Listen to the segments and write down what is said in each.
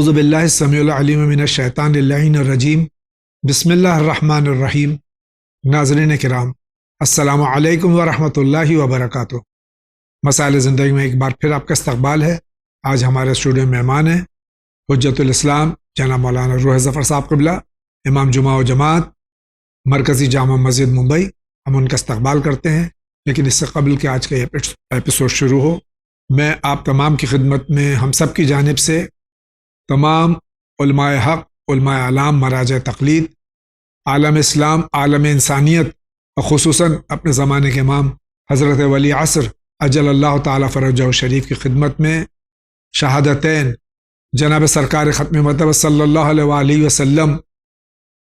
اعوذ باللہ السمیع العلیم من الشیطان اللعین الرجیم بسم اللہ الرحمن الرحیم۔ ناظرین کرام، السلام علیکم ورحمۃ اللہ وبرکاتہ۔ مسائل زندگی میں ایک بار پھر آپ کا استقبال ہے۔ آج ہمارے اسٹوڈیو میں مہمان ہیں حجت الاسلام جناب مولانا روح ظفر صاحب قبلہ، امام جمعہ و جماعت، مرکزی جامع مسجد ممبئی۔ ہم ان کا استقبال کرتے ہیں، لیکن اس سے قبل کہ آج کا یہ ایپیسوڈ شروع ہو، میں آپ تمام کی خدمت میں ہم سب کی جانب سے تمام علماء حق، علماء اعلام، مراجع تقلید، عالم اسلام، عالم انسانیت، اور خصوصاً اپنے زمانے کے امام حضرت ولی عصر اجل اللہ تعالیٰ فرجہ شریف کی خدمت میں شہادتین جناب سرکار ختم مرتبہ صلی اللہ علیہ وآلہ وسلم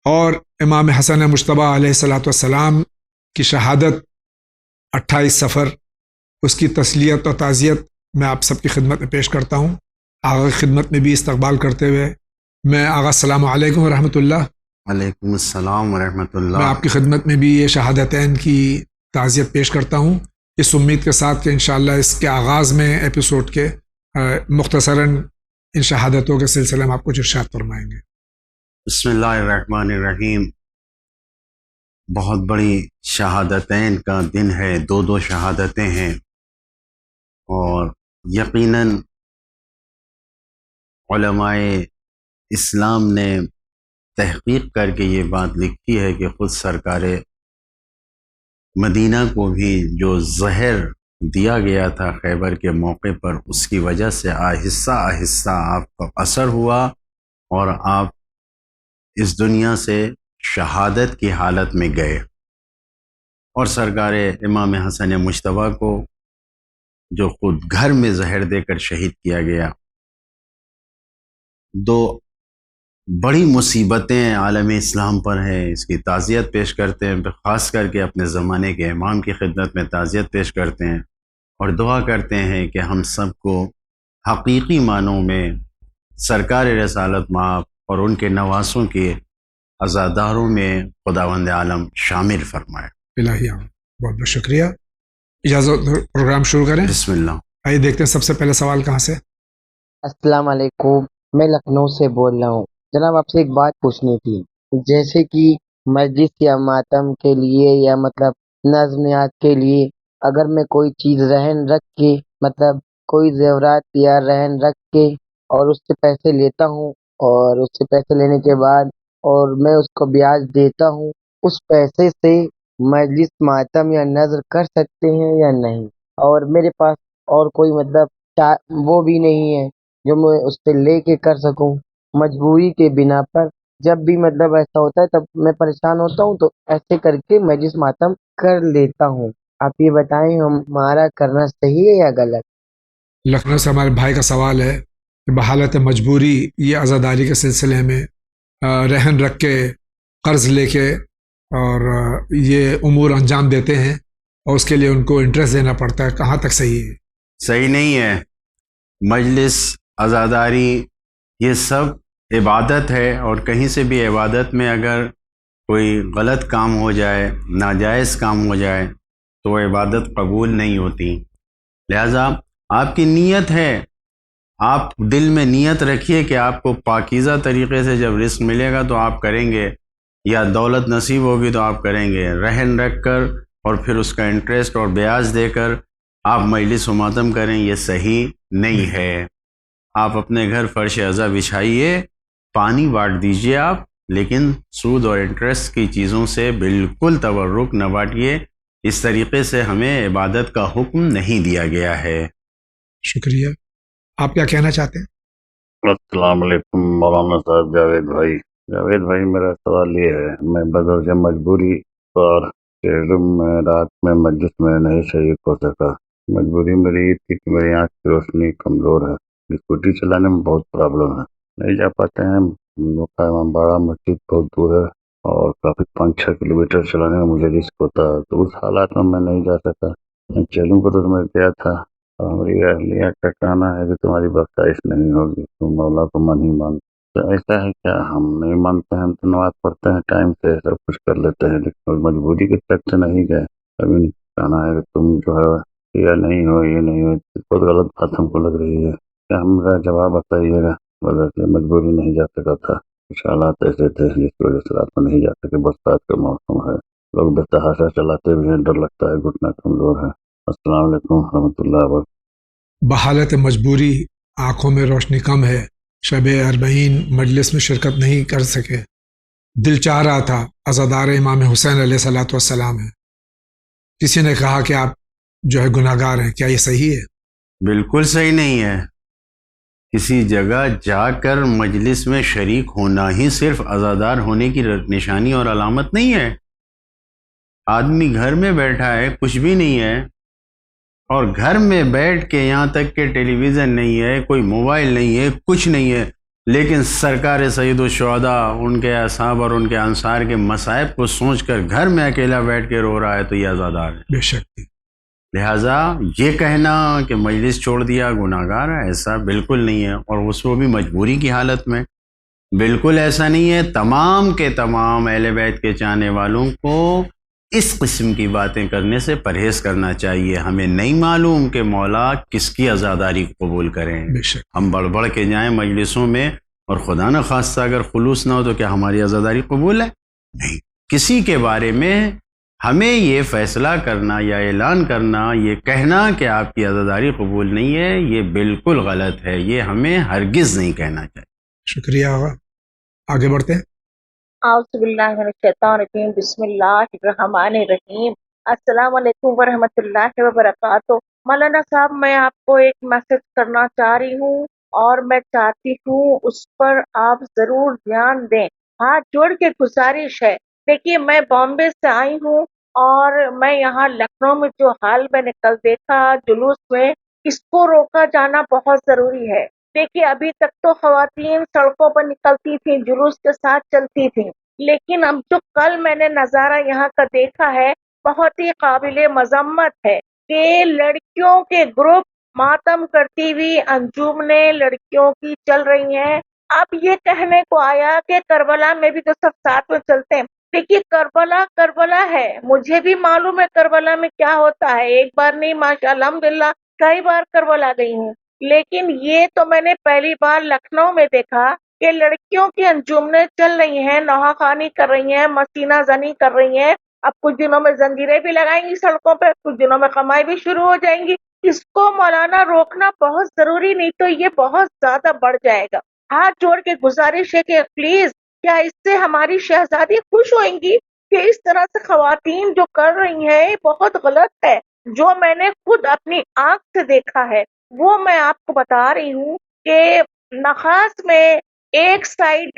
اور امام حسن مجتبیٰ علیہ الصلوۃ والسلام کی شہادت 28 صفر، اس کی تسلیت اور تعزیت میں آپ سب کی خدمت میں پیش کرتا ہوں۔ آغا کی خدمت میں بھی استقبال کرتے ہوئے میں آغا السلام علیکم ورحمۃ اللہ۔ وعلیکم السلام ورحمۃ اللہ۔ میں آپ کی خدمت میں بھی یہ شہادتین کی تعزیت پیش کرتا ہوں، اس امید کے ساتھ کہ انشاءاللہ اس کے آغاز میں ایپیسوڈ کے مختصراً ان شہادتوں کے سلسلے میں آپ کچھ ارشاد فرمائیں گے۔ بسم اللہ الرحمن الرحیم۔ بہت بڑی شہادتین کا دن ہے، دو شہادتیں ہیں، اور یقیناً علماء اسلام نے تحقیق کر کے یہ بات لکھی ہے کہ خود سرکار مدینہ کو بھی جو زہر دیا گیا تھا خیبر کے موقع پر، اس کی وجہ سے آہستہ آہستہ آپ کو اثر ہوا اور آپ اس دنیا سے شہادت کی حالت میں گئے، اور سرکار امام حسن مجتبیٰ کو جو خود گھر میں زہر دے کر شہید کیا گیا، دو بڑی مصیبتیں عالم اسلام پر ہیں۔ اس کی تعزیت پیش کرتے ہیں، خاص کر کے اپنے زمانے کے امام کی خدمت میں تعزیت پیش کرتے ہیں، اور دعا کرتے ہیں کہ ہم سب کو حقیقی معنوں میں سرکار رسالت مآب اور ان کے نواسوں کے عزاداروں میں خداوند عالم شامل فرمائے۔ الہی آمین۔ بہت بہت شکریہ۔ اجازت پروگرام شروع کریں؟ بسم اللہ۔ آئیے دیکھتے ہیں سب سے پہلے سوال کہاں سے۔ السلام علیکم، میں لکھنؤ سے بول رہا ہوں۔ جناب آپ سے ایک بات پوچھنی تھی، جیسے کہ مجلس یا ماتم کے لیے یا مطلب نظمیات کے لیے اگر میں کوئی چیز رہن رکھ کے مطلب کوئی زیورات یا رہن رکھ کے اور اس سے پیسے لیتا ہوں، اور اس سے پیسے لینے کے بعد اور میں اس کو بیاج دیتا ہوں، اس پیسے سے مجلس ماتم یا نظر کر سکتے ہیں یا نہیں؟ اور میرے پاس اور کوئی مطلب وہ بھی نہیں ہے جو میں اس سے لے کے کر سکوں، مجبوری کے بنا پر جب بھی مطلب ایسا ہوتا ہے تب میں پریشان ہوتا ہوں، تو ایسے کر کے مجلس ماتم کر لیتا ہوں۔ آپ یہ بتائیں ہمارا کرنا صحیح ہے یا غلط؟ لکھنؤ سے ہمارے بھائی کا سوال ہے کہ بحالت مجبوری یہ عزاداری کے سلسلے میں رہن رکھ کے، قرض لے کے اور یہ امور انجام دیتے ہیں، اور اس کے لیے ان کو انٹرسٹ دینا پڑتا ہے، کہاں تک صحیح ہے؟ صحیح نہیں ہے۔ مجلس، عزاداری، یہ سب عبادت ہے، اور کہیں سے بھی عبادت میں اگر کوئی غلط کام ہو جائے، ناجائز کام ہو جائے، تو وہ عبادت قبول نہیں ہوتی۔ لہٰذا آپ کی نیت ہے، آپ دل میں نیت رکھیے کہ آپ کو پاکیزہ طریقے سے جب رزق ملے گا تو آپ کریں گے، یا دولت نصیب ہوگی تو آپ کریں گے۔ رہن رکھ کر اور پھر اس کا انٹرسٹ اور بیاج دے کر آپ مجلس و ماتم کریں، یہ صحیح نہیں ہے۔ آپ اپنے گھر فرش عزا بچھائیے، پانی بانٹ دیجیے آپ، لیکن سود اور انٹرسٹ کی چیزوں سے بالکل تبرک نہ بانٹیے۔ اس طریقے سے ہمیں عبادت کا حکم نہیں دیا گیا ہے۔ شکریہ۔ آپ کیا کہنا چاہتے ہیں؟ السلام علیکم مولانا صاحب، جاوید بھائی میرا سوال یہ ہے، میں بدرج مجبوری اور میں رات میں مجلس میں نہیں شریک ہو سکا۔ مجبوری میری یہ تھی کہ میری آنکھ کی روشنی کمزور ہے، اسکوٹی چلانے میں بہت پرابلم ہے، نہیں جا پاتے ہیں۔ امام باڑہ مسجد بہت دور ہے، اور کافی 5-6 کلومیٹر چلانے میں مجھے رسک ہوتا ہے، تو اس حالات میں نہیں جا سکا۔ میں چلوں کو تو میں گیا تھا، اور ہماری اہلیہ کا کہنا ہے کہ تمہاری بخشائش نہیں ہوگی، تم مولا کو من ہی مان۔ تو ایسا ہے کیا؟ ہم نہیں مانتے ہیں، ہم تو نماز پڑھتے ہیں ٹائم سے، سب کچھ کر لیتے ہیں، لیکن مجبوری کے تک سے نہیں گئے۔ ابھی کہنا ہے کہ تم جو ہے یہ نہیں ہو، یہ نہیں ہو، بہت غلط بات ہم کو لگ رہی ہے۔ کیا ہم میرا جواب بتائیے گا؟ وجہ سے مجبوری نہیں جا سکا تھا، کچھ حالات ایسے تھے جس کی وجہ سے رات میں نہیں جا سکے. برسات کا موسم ہے، لوگ بے تحاشا چلاتے بھی ہیں، ڈر لگتا ہے، گھٹنا کمزور ہے. السلام علیکم ورحمۃ اللہ وبرکاتہ. بحالت مجبوری آنکھوں میں روشنی کم ہے، شب اربعین مجلس میں شرکت نہیں کر سکے. دل چاہ رہا تھا عزادار امام حسین علیہ الصلوۃ والسلام ہے. کسی نے کہا کہ آپ جو ہے گناہ گار ہیں، کیا یہ صحیح ہے؟ بالکل صحیح نہیں ہے. کسی جگہ جا کر مجلس میں شریک ہونا ہی صرف عزادار ہونے کی نشانی اور علامت نہیں ہے. آدمی گھر میں بیٹھا ہے، کچھ بھی نہیں ہے، اور گھر میں بیٹھ کے یہاں تک کہ ٹیلی ویژن نہیں ہے، کوئی موبائل نہیں ہے، کچھ نہیں ہے، لیکن سرکار سید الشہداء، ان کے اصحاب اور ان کے انصار کے مصائب کو سوچ کر گھر میں اکیلا بیٹھ کے رو رہا ہے، تو یہ عزادار ہے. بے شک. لہٰذا یہ کہنا کہ مجلس چھوڑ دیا گناہ گار ہے، ایسا بالکل نہیں ہے، اور اس کو بھی مجبوری کی حالت میں. بالکل ایسا نہیں ہے. تمام کے تمام اہل بیت کے چاہنے والوں کو اس قسم کی باتیں کرنے سے پرہیز کرنا چاہیے. ہمیں نہیں معلوم کہ مولا کس کی عزاداری قبول کریں. بے شک. ہم بڑھ بڑھ کے جائیں مجلسوں میں، اور خدا نہ خواستہ اگر خلوص نہ ہو تو کیا ہماری عزاداری قبول ہے؟ نہیں. کسی کے بارے میں ہمیں یہ فیصلہ کرنا یا اعلان کرنا، یہ کہنا کہ آپ کی عزاداری قبول نہیں ہے، یہ بالکل غلط ہے. یہ ہمیں ہرگز نہیں کہنا چاہیے. شکریہ آغا. آگے بڑھتے ہیں. اعوذ باللہ من الشیطان الرجیم، بسم اللہ الرحمن الرحیم. السلام علیکم ورحمۃ اللہ وبرکاتہ. مولانا صاحب، میں آپ کو ایک میسج کرنا چاہ رہی ہوں، اور میں چاہتی ہوں اس پر آپ ضرور دھیان دیں. ہاتھ جوڑ کے گزارش ہے. دیکھیے، میں بامبے سے آئی ہوں، اور میں یہاں لکھنؤ میں جو حال میں نے کل دیکھا جلوس میں، اس کو روکا جانا بہت ضروری ہے. دیکھیے، ابھی تک تو خواتین سڑکوں پر نکلتی تھیں، جلوس کے ساتھ چلتی تھیں، لیکن اب جو کل میں نے نظارہ یہاں کا دیکھا ہے، بہت ہی قابل مذمت ہے کہ لڑکیوں کے گروپ ماتم کرتی ہوئی انجمنیں لڑکیوں کی چل رہی ہیں. اب یہ کہنے کو آیا کہ کربلا میں بھی تو سب ساتھ میں چلتے ہیں. دیکھیے، کربلا کربلا ہے، مجھے بھی معلوم ہے کربلا میں کیا ہوتا ہے. ایک بار نہیں، ماشاء الحمدللہ کئی بار کربلا گئی ہوں، لیکن یہ تو میں نے پہلی بار لکھنؤ میں دیکھا کہ لڑکیوں کی انجمنیں چل رہی ہیں، نوحہ خوانی کر رہی ہیں، مسینہ زنی کر رہی ہیں. اب کچھ دنوں میں زنجیریں بھی لگائیں گی سڑکوں پہ، کچھ دنوں میں قمائی بھی شروع ہو جائیں گی. اس کو مولانا روکنا بہت ضروری، نہیں تو یہ بہت زیادہ بڑھ جائے گا. ہاتھ جوڑ کے گزارش ہے کہ پلیز، کیا اس سے ہماری شہزادی خوش ہوئیں گی کہ اس طرح سے خواتین جو کر رہی ہیں یہ بہت غلط ہے. جو میں نے خود اپنی آنکھ سے دیکھا ہے وہ میں آپ کو بتا رہی ہوں کہ نخاس میں ایک سائیڈ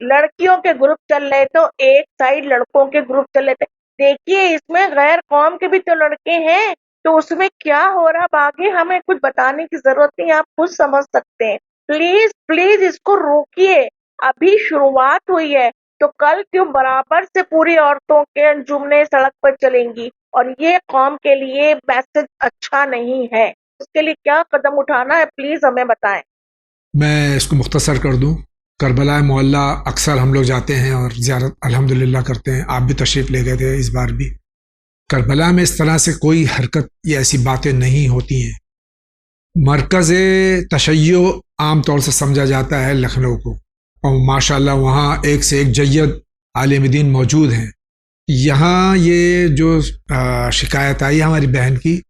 لڑکیوں کے گروپ چل رہے تو ایک سائیڈ لڑکوں کے گروپ چل رہے تھے. دیکھیے، اس میں غیر قوم کے بھی تو لڑکے ہیں، تو اس میں کیا ہو رہا باقی ہمیں کچھ بتانے کی ضرورت نہیں، آپ خود سمجھ سکتے ہیں. پلیز پلیز اس کو روکیے. ابھی شروعات ہوئی ہے، تو کل کیوں برابر سے پوری عورتوں کے انجمنیں سڑک پر چلیں گی، اور یہ قوم کے لیے میسج اچھا نہیں ہے. اس کے لیے کیا قدم اٹھانا ہے پلیز ہمیں بتائیں. میں اس کو مختصر کر دوں. کربلا معلّہ اکثر ہم لوگ جاتے ہیں اور زیارت الحمدللہ کرتے ہیں. آپ بھی تشریف لے گئے تھے اس بار بھی. کربلا میں اس طرح سے کوئی حرکت یا ایسی باتیں نہیں ہوتی ہیں. مرکز تشیع عام طور سے سمجھا جاتا ہے لکھنؤ کو، اور ماشاءاللہ وہاں ایک سے ایک جید عالم دین موجود ہیں. یہاں یہ جو شکایت آئی ہماری بہن کی،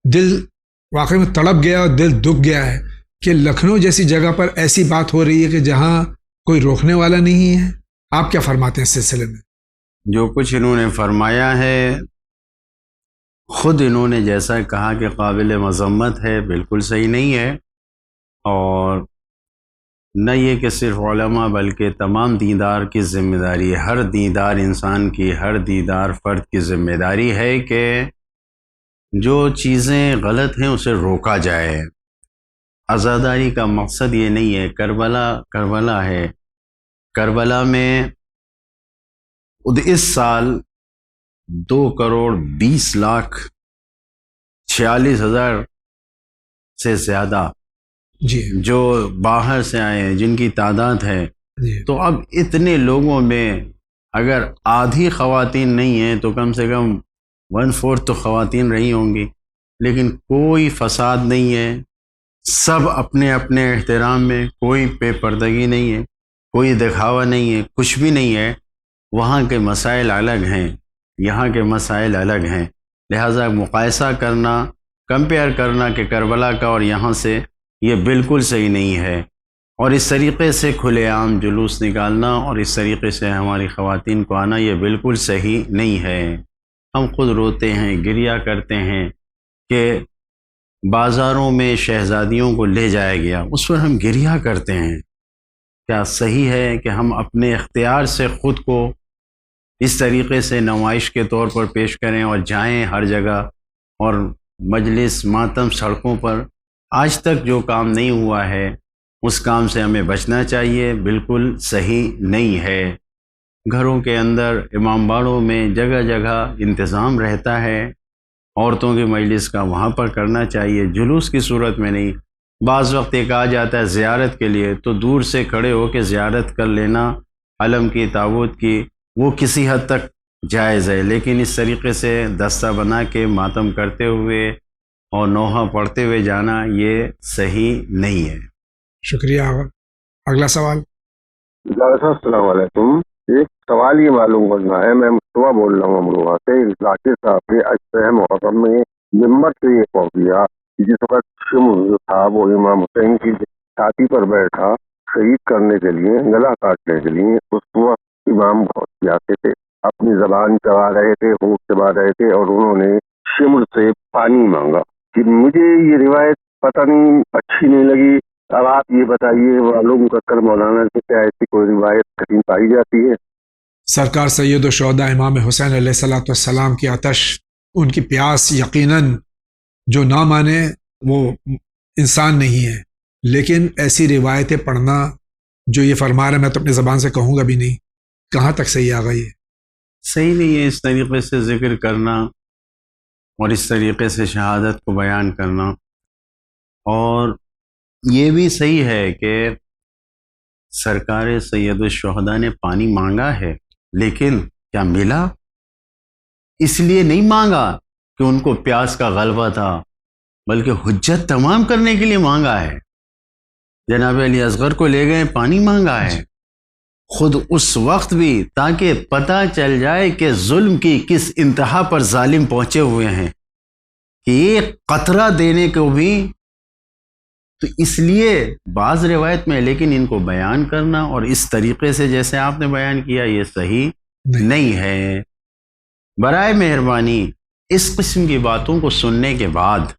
دل واقعی میں تڑپ گیا اور دل دکھ گیا ہے کہ لکھنؤ جیسی جگہ پر ایسی بات ہو رہی ہے کہ جہاں کوئی روکنے والا نہیں ہے. آپ کیا فرماتے ہیں اس سلسلے میں؟ جو کچھ انہوں نے فرمایا ہے، خود انہوں نے جیسا کہا کہ قابل مذمت ہے، بالکل صحیح نہیں ہے. اور نہ یہ کہ صرف علماء بلکہ تمام دیندار کی ذمہ داری ہے، ہر دیندار انسان کی، ہر دیندار فرد کی ذمہ داری ہے کہ جو چیزیں غلط ہیں اسے روکا جائے. عزاداری کا مقصد یہ نہیں ہے. کربلا ہے. کربلا میں اس سال 2,20,46,000 سے زیادہ جی جو باہر سے آئے ہیں، جن کی تعداد ہے. جی. تو اب اتنے لوگوں میں اگر آدھی خواتین نہیں ہیں تو کم سے کم 1/4 تو خواتین رہی ہوں گی. لیکن کوئی فساد نہیں ہے، سب اپنے اپنے احترام میں، کوئی بے پردگی نہیں ہے، کوئی دکھاوا نہیں ہے، کچھ بھی نہیں ہے. وہاں کے مسائل الگ ہیں، یہاں کے مسائل الگ ہیں. لہٰذا مقایسہ کرنا، کمپیئر کرنا کہ کربلا کا اور یہاں سے، یہ بالکل صحیح نہیں ہے. اور اس طریقے سے کھلے عام جلوس نکالنا اور اس طریقے سے ہماری خواتین کو آنا، یہ بالکل صحیح نہیں ہے. ہم خود روتے ہیں، گریہ کرتے ہیں کہ بازاروں میں شہزادیوں کو لے جایا گیا، اس پر ہم گریہ کرتے ہیں. کیا صحیح ہے کہ ہم اپنے اختیار سے خود کو اس طریقے سے نمائش کے طور پر پیش کریں اور جائیں ہر جگہ اور مجلس ماتم سڑکوں پر؟ آج تک جو کام نہیں ہوا ہے اس کام سے ہمیں بچنا چاہیے، بالکل صحیح نہیں ہے. گھروں کے اندر، امام باڑوں میں جگہ جگہ انتظام رہتا ہے عورتوں کی مجلس کا، وہاں پر کرنا چاہیے، جلوس کی صورت میں نہیں. بعض وقت ایک آ جاتا ہے زیارت کے لیے، تو دور سے کھڑے ہو کے زیارت کر لینا علم کی، تابوت کی، وہ کسی حد تک جائز ہے. لیکن اس طریقے سے دستہ بنا کے ماتم کرتے ہوئے اور نوحہ پڑھتے ہوئے جانا، یہ صحیح نہیں ہے. شکریہ. اگلا سوال. ڈاکٹر صاحب السلام علیکم. ایک سوال یہ معلوم کرنا ہے، میں مصطفیٰ بول رہا ہوں امروہہ سے. ذاکر صاحب نے اجتماع محرم میں ممبر سے یہ کہہ دیا کہ جس وقت شمر جو تھا وہ امام حسین کی چھاتی پر بیٹھا شہید کرنے کے لیے، گلا کاٹنے کے لیے، اس وقت امام بہت پیاسے تھے، اپنی زبان چبا رہے تھے، ہونٹ چبا رہے تھے، اور انہوں نے شمر سے پانی مانگا. کہ مجھے یہ روایت پتہ نہیں اچھی نہیں لگی. اب آپ یہ بتائیے معلوم کر کر مولانا سے کیا ایسی کوئی روایت کہیں پائی جاتی ہے؟ سرکار سید الشہداء امام حسین علیہ الصلوۃ والسلام کی آتش، ان کی پیاس، یقیناً جو نہ مانے وہ انسان نہیں ہے. لیکن ایسی روایتیں پڑھنا جو یہ فرما رہے، میں تو اپنی زبان سے کہوں گا بھی نہیں، کہاں تک صحیح آ گئی ہے؟ صحیح نہیں ہے اس طریقے سے ذکر کرنا اور اس طریقے سے شہادت کو بیان کرنا. اور یہ بھی صحیح ہے کہ سرکار سید الشہداء نے پانی مانگا ہے، لیکن کیا ملا؟ اس لیے نہیں مانگا کہ ان کو پیاس کا غلبہ تھا، بلکہ حجت تمام کرنے کے لیے مانگا ہے. جناب علی اصغر کو لے گئے، پانی مانگا ہے خود اس وقت بھی، تاکہ پتہ چل جائے کہ ظلم کی کس انتہا پر ظالم پہنچے ہوئے ہیں، کہ ایک قطرہ دینے کو بھی. تو اس لیے بعض روایت میں، لیکن ان کو بیان کرنا اور اس طریقے سے جیسے آپ نے بیان کیا، یہ صحیح نہیں ہے. برائے مہربانی اس قسم کی باتوں کو سننے کے بعد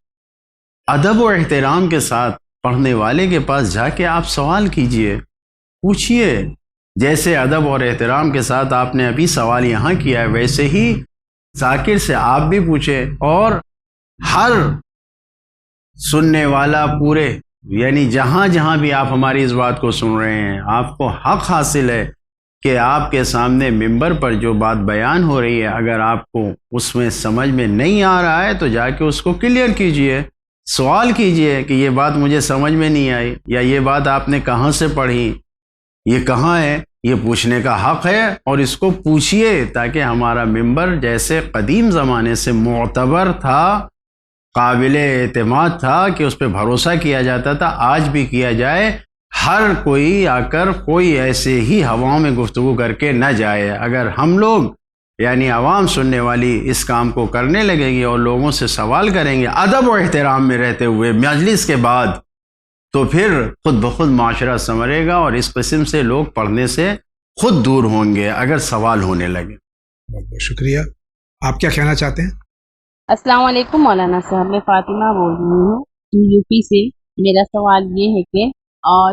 ادب و احترام کے ساتھ پڑھنے والے کے پاس جا کے آپ سوال کیجئے، پوچھئے. جیسے ادب اور احترام کے ساتھ آپ نے ابھی سوال یہاں کیا ہے، ویسے ہی ذاکر سے آپ بھی پوچھیں. اور ہر سننے والا پورے، یعنی جہاں جہاں بھی آپ ہماری اس بات کو سن رہے ہیں، آپ کو حق حاصل ہے کہ آپ کے سامنے ممبر پر جو بات بیان ہو رہی ہے، اگر آپ کو اس میں سمجھ میں نہیں آ رہا ہے تو جا کے اس کو کلیئر کیجئے، سوال کیجئے کہ یہ بات مجھے سمجھ میں نہیں آئی، یا یہ بات آپ نے کہاں سے پڑھی، یہ کہاں ہے. یہ پوچھنے کا حق ہے، اور اس کو پوچھئے تاکہ ہمارا ممبر جیسے قدیم زمانے سے معتبر تھا، قابل اعتماد تھا، کہ اس پہ بھروسہ کیا جاتا تھا، آج بھی کیا جائے. ہر کوئی آ کر کوئی ایسے ہی ہواؤں میں گفتگو کر کے نہ جائے. اگر ہم لوگ یعنی عوام سننے والی اس کام کو کرنے لگے گی اور لوگوں سے سوال کریں گے ادب و احترام میں رہتے ہوئے مجلس کے بعد، تو پھر خود بخود معاشرہ سنورے گا اور اس قسم سے لوگ پڑھنے سے خود دور ہوں گے اگر سوال ہونے لگے. بہت بہت شکریہ. آپ کیا کہنا چاہتے ہیں؟ السلام علیکم مولانا صاحب، میں فاطمہ بول رہی ہوں یو پی سے. میرا سوال یہ ہے کہ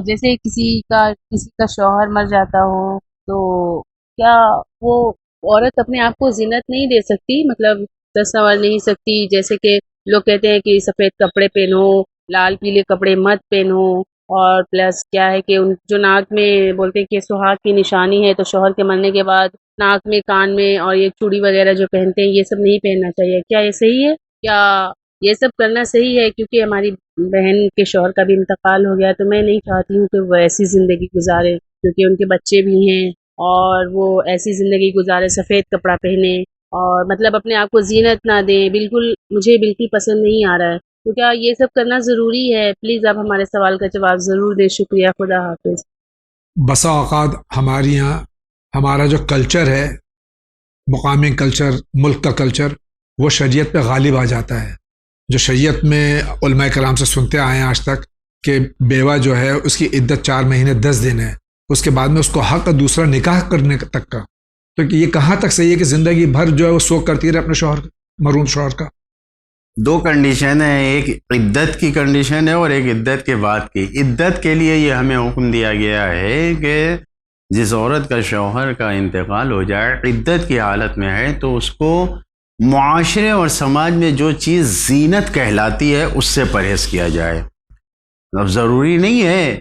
جیسے کسی کا شوہر مر جاتا ہو تو کیا وہ عورت اپنے آپ کو زینت نہیں دے سکتی، مطلب سر سنوار نہیں سکتی؟ جیسے کہ لوگ کہتے ہیں کہ سفید کپڑے پہنو، لال پیلے کپڑے مت پہنو، اور پلس کیا ہے کہ ان جو ناک میں بولتے ہیں کہ سہاگ کی نشانی ہے، تو شوہر کے مرنے کے بعد ناک میں، کان میں، اور یہ چوڑی وغیرہ جو پہنتے ہیں، یہ سب نہیں پہننا چاہیے. کیا یہ صحیح ہے؟ کیا یہ سب کرنا صحیح ہے؟ کیونکہ ہماری بہن کے شوہر کا بھی انتقال ہو گیا، تو میں نہیں چاہتی ہوں کہ وہ ایسی زندگی گزارے، کیونکہ ان کے بچے بھی ہیں، اور وہ ایسی زندگی گزارے، سفید کپڑا پہنے اور مطلب اپنے آپ کو زینت نہ دیں. بالکل مجھے بالکل پسند نہیں آ رہا ہے. تو کیا یہ سب کرنا ضروری ہے؟ پلیز آپ ہمارے سوال کا جواب ضرور دیں. شکریہ. خدا حافظ. بسا اوقات ہمارے یہاں ہمارا جو کلچر ہے، مقامی کلچر، ملک کا کلچر، وہ شریعت پہ غالب آ جاتا ہے. جو شریعت میں علماء کرام سے سنتے آئے ہیں آج تک کہ بیوہ جو ہے اس کی عدت 4 مہینے 10 دن ہے، اس کے بعد میں اس کو حق دوسرا نکاح کرنے تک کا. تو یہ کہاں تک صحیح ہے کہ زندگی بھر جو ہے وہ سوگ کرتی رہے اپنے شوہر مرحوم شوہر کا؟ 2 کنڈیشن ہیں، ایک عدت کی کنڈیشن ہے اور ایک عدت کے بعد کی. عدت کے لیے یہ ہمیں حکم دیا گیا ہے کہ جس عورت کا شوہر کا انتقال ہو جائے، عدت کی حالت میں ہے، تو اس کو معاشرے اور سماج میں جو چیز زینت کہلاتی ہے اس سے پرہیز کیا جائے. اب ضروری نہیں ہے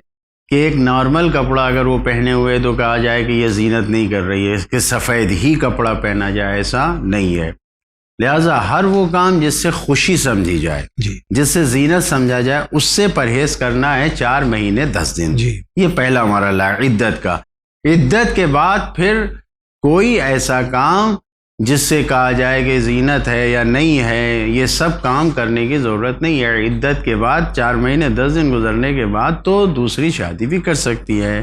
کہ ایک نارمل کپڑا اگر وہ پہنے ہوئے تو کہا جائے کہ یہ زینت نہیں کر رہی ہے، اس کے سفید ہی کپڑا پہنا جائے، ایسا نہیں ہے. لہٰذا ہر وہ کام جس سے خوشی سمجھی جائے، جس سے زینت سمجھا جائے، اس سے پرہیز کرنا ہے 4 مہینے 10 دن. یہ پہلا مرحلہ ہے عدت کا. عدت کے بعد پھر کوئی ایسا کام جس سے کہا جائے کہ زینت ہے یا نہیں ہے، یہ سب کام کرنے کی ضرورت نہیں ہے. عدت کے بعد 4 مہینے 10 دن گزرنے کے بعد تو دوسری شادی بھی کر سکتی ہے.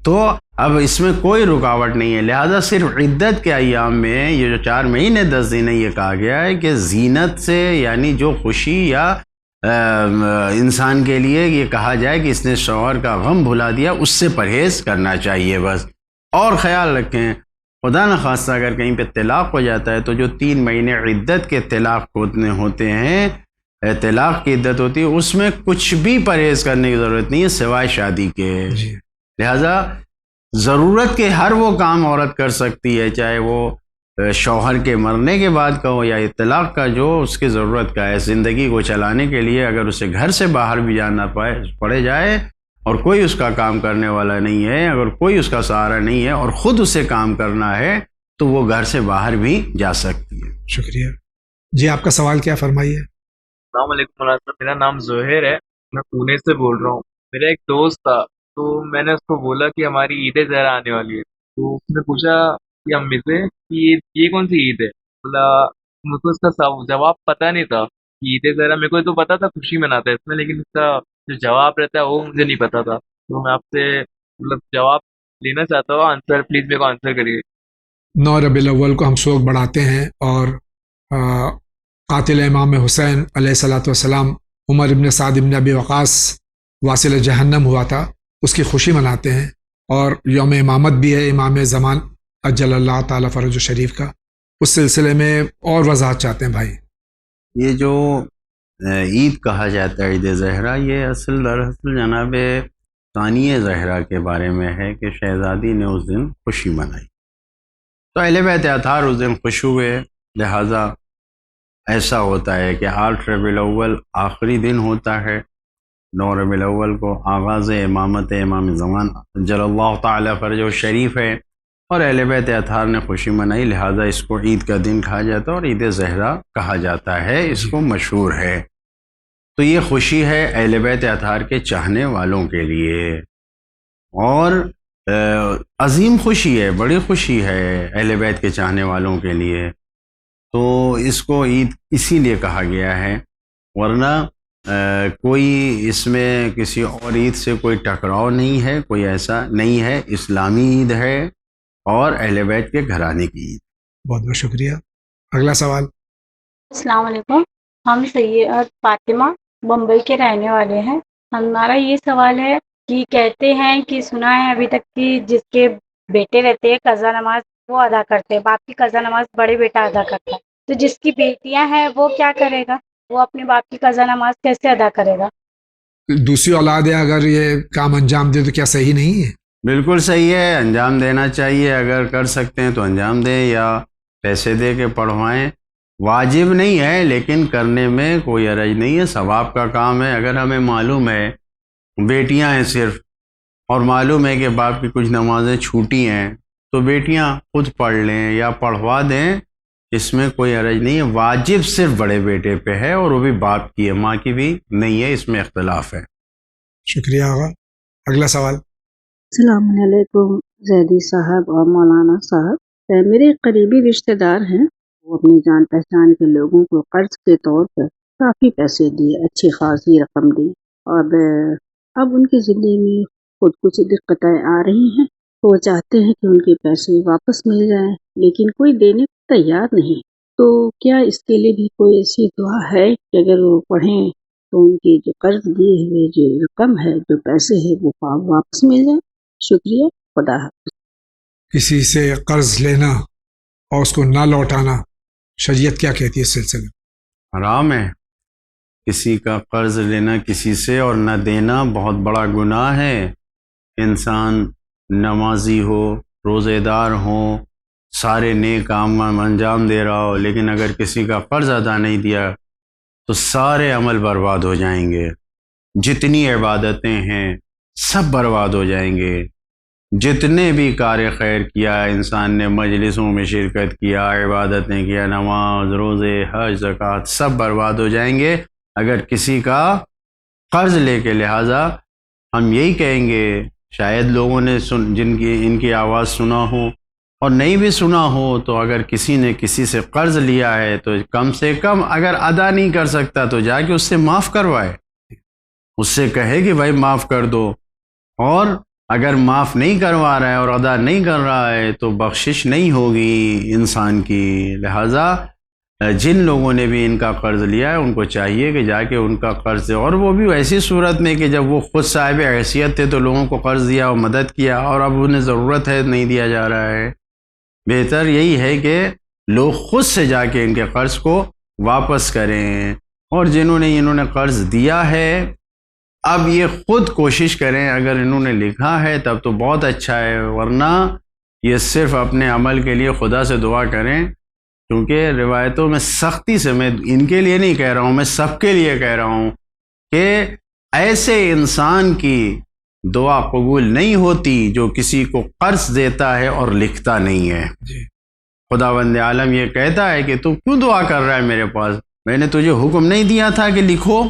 تو اب اس میں کوئی رکاوٹ نہیں ہے. لہذا صرف عدت کے ایام میں یہ جو 4 مہینے 10 دن ہے، یہ کہا گیا ہے کہ زینت سے، یعنی جو خوشی یا انسان کے لیے یہ کہا جائے کہ اس نے شوہر کا غم بھلا دیا، اس سے پرہیز کرنا چاہیے بس. اور خیال رکھیں خدا نخواستہ اگر کہیں پہ طلاق ہو جاتا ہے تو جو 3 مہینے عدت کے طلاق ہوتے ہیں، طلاق کی عدت ہوتی ہے، اس میں کچھ بھی پرہیز کرنے کی ضرورت نہیں ہے سوائے شادی کے. لہذا ضرورت کے ہر وہ کام عورت کر سکتی ہے، چاہے وہ شوہر کے مرنے کے بعد کا ہو یا طلاق کا، جو اس کی ضرورت کا ہے. زندگی کو چلانے کے لیے اگر اسے گھر سے باہر بھی جانا پڑے جائے اور کوئی اس کا کام کرنے والا نہیں ہے، اگر کوئی اس کا سہارا نہیں ہے اور خود اسے کام کرنا ہے، تو وہ گھر سے باہر بھی جا سکتی ہے. شکریہ. جی آپ کا سوال کیا فرمائیے؟ السلام علیکم مولانا صاحب، میرا نام زہیر ہے، میں پونے سے بول رہا ہوں. میرا ایک دوست تھا، تو میں نے اس کو بولا کہ ہماری عید زہرا آنے والی ہے. تو اس نے پوچھا کہ امی سے کہ یہ کون سی عید ہے؟ بولا مجھ کو اس کا جواب پتہ نہیں تھا کہ عید زہرا. میرے کو تو پتا تھا خوشی مناتا ہے اس میں، لیکن اس کا جو جواب رہتا ہے وہ مجھے نہیں پتا تھا. تو میں آپ سے مطلب جواب لینا چاہتا ہوں. آنسر پلیز میرے کو آنسر کریے. 9 ربیع الاول کو ہم سوگ بڑھاتے ہیں اور قاتل امام حسین علیہ الصلوۃ والسلام عمر ابن سعد ابن ابی وقاص واصل جہنم ہوا تھا، اس کی خوشی مناتے ہیں. اور یوم امامت بھی ہے امام زمان اجل اللہ تعالیٰ فرج شریف کا. اس سلسلے میں اور وضاحت چاہتے ہیں بھائی. یہ جو عید کہا جاتا ہے عید زہرا، یہ دراصل جناب ثانیہ زہرا کے بارے میں ہے کہ شہزادی نے اس دن خوشی منائی، تو اہل بیت اطہار اس دن خوش ہوئے. لہٰذا ایسا ہوتا ہے کہ 8 ربیع الاول آخری دن ہوتا ہے، 9 ربیع الاول کو آغاز امامت امام زمان جل اللہ تعالیٰ فرج و شریف ہے، اور اہل بیت اطہار نے خوشی منائی. لہٰذا اس کو عید کا دن کہا جاتا ہے اور عید زہرا کہا جاتا ہے، اس کو مشہور ہے. تو یہ خوشی ہے اہل بیت اطہار کے چاہنے والوں کے لیے، اور عظیم خوشی ہے، بڑی خوشی ہے اہل بیت کے چاہنے والوں کے لیے. تو اس کو عید اسی لیے کہا گیا ہے، ورنہ کوئی اس میں کسی اور عید سے کوئی ٹکراؤ نہیں ہے، کوئی ایسا نہیں ہے. اسلامی عید ہے اور اہل بیت کے گھرانے کی عید. بہت بہت شکریہ. اگلا سوال. السلام علیکم، ہم سید فاطمہ بمبئی کے رہنے والے ہیں. ہمارا یہ سوال ہے کہ کہتے ہیں کہ سنا ہے ابھی تک کہ جس کے بیٹے رہتے ہیں قضا نماز وہ ادا کرتے ہیں، باپ کی قضا نماز بڑے بیٹا ادا کرتا ہے. تو جس کی بیٹیاں ہیں وہ کیا کرے گا؟ وہ اپنے باپ کی قضا نماز کیسے ادا کرے گا؟ دوسری اولاد ہے اگر یہ کام انجام دے تو کیا صحیح نہیں ہے؟ بالکل صحیح ہے، انجام دینا چاہیے. اگر کر سکتے ہیں تو انجام دیں یا پیسے دے کے پڑھوائیں. واجب نہیں ہے لیکن کرنے میں کوئی حرج نہیں ہے، ثواب کا کام ہے. اگر ہمیں معلوم ہے بیٹیاں ہیں صرف، اور معلوم ہے کہ باپ کی کچھ نمازیں چھوٹی ہیں، تو بیٹیاں خود پڑھ لیں یا پڑھوا دیں، اس میں کوئی حرج نہیں ہے. واجب صرف بڑے بیٹے پہ ہے اور وہ بھی باپ کی ہے، ماں کی بھی نہیں ہے، اس میں اختلاف ہے. شکریہ آغا. اگلا سوال. السلام علیکم زیدی صاحب اور مولانا صاحب. میرے قریبی رشتہ دار ہیں، وہ اپنی جان پہچان کے لوگوں کو قرض کے طور پر کافی پیسے دیے، اچھی خاصی رقم دی، اب ان کی زندگی میں خود کچھ دقتیں آ رہی ہیں، تو وہ چاہتے ہیں کہ ان کے پیسے واپس مل جائیں، لیکن کوئی دینے کو تیار نہیں۔ تو کیا اس کے لیے بھی کوئی ایسی دعا ہے کہ اگر وہ پڑھیں تو ان کے جو قرض دیے ہوئے جو رقم ہے، جو پیسے ہیں، وہ واپس مل جائیں؟ شکریہ، خدا حافظ۔ کسی سے قرض لینا اور اس کو نہ لوٹانا، شریعت کیا کہتی ہے اس سلسلے میں؟ حرام ہے کسی کا قرض لینا کسی سے اور نہ دینا، بہت بڑا گناہ ہے۔ انسان نمازی ہو، روزے دار ہو، سارے نیک کام انجام دے رہا ہو، لیکن اگر کسی کا قرض ادا نہیں دیا تو سارے عمل برباد ہو جائیں گے، جتنی عبادتیں ہیں سب برباد ہو جائیں گے، جتنے بھی کار خیر کیا انسان نے، مجلسوں میں شرکت کیا، عبادتیں کیا، نماز، روزے، حج، زکوٰۃ، سب برباد ہو جائیں گے اگر کسی کا قرض لے کے۔ لہٰذا ہم یہی کہیں گے، شاید لوگوں نے جن کی ان کی آواز سنا ہو اور نہیں بھی سنا ہو، تو اگر کسی نے کسی سے قرض لیا ہے تو کم سے کم اگر ادا نہیں کر سکتا تو جا کے اس سے معاف کروائے، اس سے کہے کہ بھائی معاف کر دو، اور اگر معاف نہیں کروا رہا ہے اور ادا نہیں کر رہا ہے تو بخشش نہیں ہوگی انسان کی۔ لہٰذا جن لوگوں نے بھی ان کا قرض لیا ہے ان کو چاہیے کہ جا کے ان کا قرض، اور وہ بھی ایسی صورت میں کہ جب وہ خود صاحب حیثیت تھے تو لوگوں کو قرض دیا اور مدد کیا، اور اب انہیں ضرورت ہے نہیں دیا جا رہا ہے۔ بہتر یہی ہے کہ لوگ خود سے جا کے ان کے قرض کو واپس کریں، اور انہوں نے قرض دیا ہے اب یہ خود کوشش کریں، اگر انہوں نے لکھا ہے تب تو بہت اچھا ہے، ورنہ یہ صرف اپنے عمل کے لیے خدا سے دعا کریں، کیونکہ روایتوں میں سختی سے، میں ان کے لیے نہیں کہہ رہا ہوں، میں سب کے لیے کہہ رہا ہوں کہ ایسے انسان کی دعا قبول نہیں ہوتی جو کسی کو قرض دیتا ہے اور لکھتا نہیں ہے۔ خداوند عالم یہ کہتا ہے کہ تو کیوں دعا کر رہا ہے میرے پاس؟ میں نے تجھے حکم نہیں دیا تھا کہ لکھو؟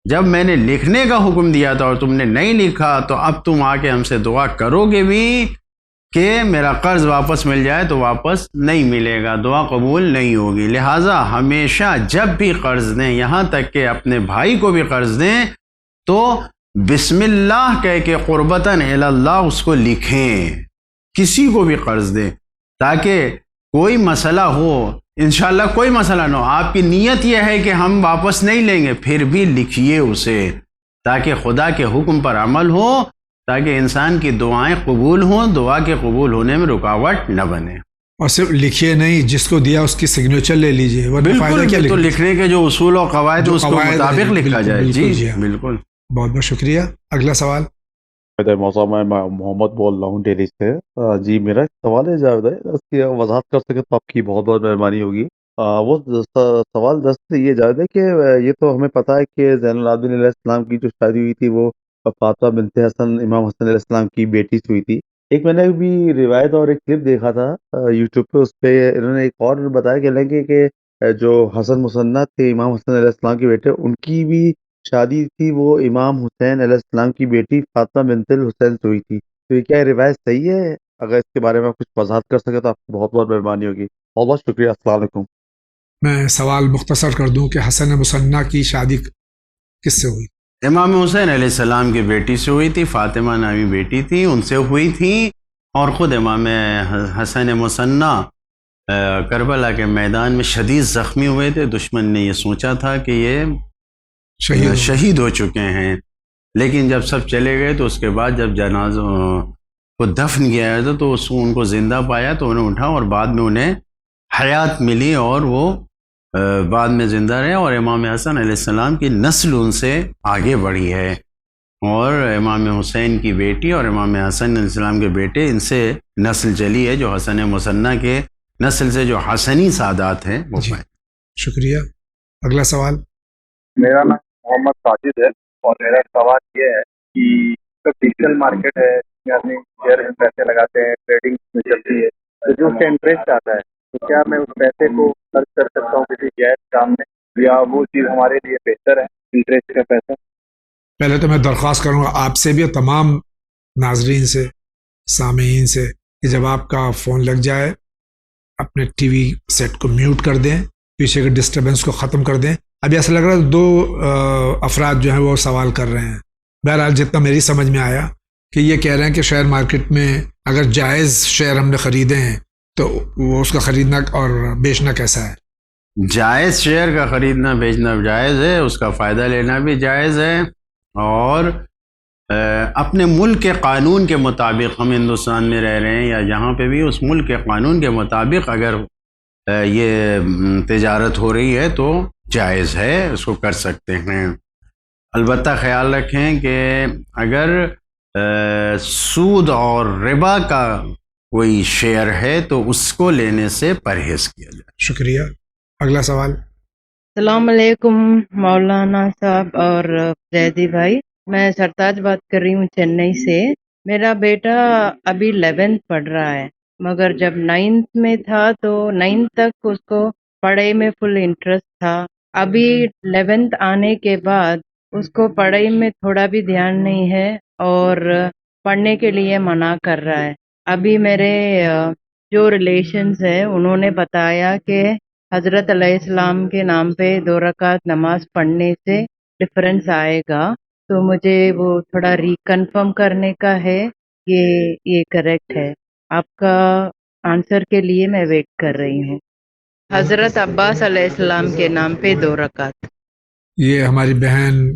جب میں نے لکھنے کا حکم دیا تھا اور تم نے نہیں لکھا، تو اب تم آ کے ہم سے دعا کرو گے بھی کہ میرا قرض واپس مل جائے، تو واپس نہیں ملے گا، دعا قبول نہیں ہوگی۔ لہٰذا ہمیشہ جب بھی قرض دیں، یہاں تک کہ اپنے بھائی کو بھی قرض دیں، تو بسم اللہ کہہ کے قربتاً الی اللہ اس کو لکھیں، کسی کو بھی قرض دیں، تاکہ کوئی مسئلہ ہو، انشاءاللہ کوئی مسئلہ نہ ہو، آپ کی نیت یہ ہے کہ ہم واپس نہیں لیں گے، پھر بھی لکھیے اسے، تاکہ خدا کے حکم پر عمل ہو، تاکہ انسان کی دعائیں قبول ہوں، دعا کے قبول ہونے میں رکاوٹ نہ بنے۔ اور صرف لکھیے نہیں، جس کو دیا اس کی سگنیچر لے لیجئے، بالکل، تو لکھنے کے جو اصول و قواعد اس کے مطابق لکھا جائے۔ جی بالکل، بہت بہت شکریہ۔ اگلا سوال۔ موسم میں محمد بول رہا ہوں دہلی سے۔ جی میرا ایک سوال ہے جاوید ہے، اس کی وضاحت کر سکے تو آپ کی بہت بہت مہربانی ہوگی۔ وہ سوال دست یہ جاوید ہے کہ یہ تو ہمیں پتہ ہے کہ زین العابدین علیہ السلام کی جو شادی ہوئی تھی وہ فاطمہ بنت حسن امام حسن علیہ السلام کی بیٹی سے ہوئی تھی۔ ایک میں نے بھی روایت اور ایک کلپ دیکھا تھا یوٹیوب پہ، اس پہ انہوں نے ایک اور بتایا کہ لگے کہ جو حسن مسنہ تھے امام حسن علیہ السلام کے بیٹے، ان کی بھی شادی تھی وہ امام حسین علیہ السلام کی بیٹی فاطمہ بنت الحسین سے ہوئی تھی۔ تو یہ کیا روایت صحیح ہے؟ اگر اس کے بارے میں کچھ وضاحت کر سکے تو آپ کی بہت بہت مہربانی ہوگی۔ بہت بہت شکریہ۔ السلام علیکم۔ میں سوال مختصر کر دوں کہ حسن مسنہ کی شادی کس سے ہوئی؟ امام حسین علیہ السلام کی بیٹی سے ہوئی تھی، فاطمہ نامی بیٹی تھی، ان سے ہوئی تھی، اور خود امام حسن مسنہ کربلا کے میدان میں شدید زخمی ہوئے تھے۔ دشمن نے یہ سوچا تھا کہ یہ شہید ہو چکے ہیں، لیکن جب سب چلے گئے تو اس کے بعد جب جنازہ کو دفن کیا گیا تھا تو ان کو زندہ پایا، تو انہیں اٹھا اور بعد میں انہیں حیات ملی اور وہ بعد میں زندہ رہے، اور امام حسن علیہ السلام کی نسل ان سے آگے بڑھی ہے، اور امام حسین کی بیٹی اور امام حسن علیہ السلام کے بیٹے، ان سے نسل چلی ہے، جو حسن مسنہ کے نسل سے جو حسنی سادات ہیں وہ پائے۔ شکریہ۔ اگلا سوال۔ میرا نام محمد ساجد ہے، اور میرا سوال یہ ہے کہ ڈیجیٹل مارکیٹ ہے، آدمی شیئر میں پیسے لگاتے ہیں، ٹریڈنگ میں چلتی ہے، تو جو اس کا انٹرسٹ آتا ہے، تو کیا میں اس پیسے کو خرچ کر سکتا ہوں کسی جائز کام میں، یا وہ چیز ہمارے لیے بہتر ہے انٹرسٹ کا پیسہ؟ پہلے تو میں درخواست کروں گا آپ سے بھی اور تمام ناظرین سے، سامعین سے، کہ جب آپ کا فون لگ جائے اپنے ٹی وی سیٹ کو میوٹ کر دیں، پیچھے کے ڈسٹربنس کو ختم کر دیں، ابھی ایسا لگ رہا ہے دو افراد جو ہیں وہ سوال کر رہے ہیں. بہرحال جتنا میری سمجھ میں آیا کہ یہ کہہ رہے ہیں کہ شیئر مارکیٹ میں اگر جائز شیئر ہم نے خریدے ہیں تو وہ اس کا خریدنا اور بیچنا کیسا ہے؟ جائز شیئر کا خریدنا بیچنا جائز ہے، اس کا فائدہ لینا بھی جائز ہے، اور اپنے ملک کے قانون کے مطابق، ہم ہندوستان میں رہ رہے ہیں یا جہاں پہ بھی، اس ملک کے قانون کے مطابق اگر یہ تجارت ہو رہی ہے تو جائز ہے، اس کو کر سکتے ہیں. البتہ خیال رکھیں کہ اگر سود اور ربا کا کوئی شیئر ہے تو اس کو لینے سے پرہیز کیا جائے. شکریہ. اگلا سوال. السلام علیکم مولانا صاحب اور زیدی بھائی، میں سرتاج بات کر رہی ہوں چنئی سے. میرا بیٹا ابھی 11th پڑھ رہا ہے، مگر جب 9th میں تھا تو 9th تک اس کو پڑھائی میں فل انٹرسٹ تھا. ابھی 11th آنے کے بعد اس کو پڑھائی میں تھوڑا بھی دھیان نہیں ہے اور پڑھنے کے لیے منع کر رہا ہے. ابھی میرے جو ریلیشنز ہیں انہوں نے بتایا کہ حضرت علیہ السلام کے نام پہ 2 رکعت نماز پڑھنے سے ڈفرینس آئے گا، تو مجھے وہ تھوڑا ریکنفرم کرنے کا ہے کہ یہ کریکٹ ہے. آپ کا آنسر کے لیے میں ویٹ کر رہی ہوں. حضرت عباس علیہ السلام کے نام پہ 2 رکعت. یہ ہماری بہن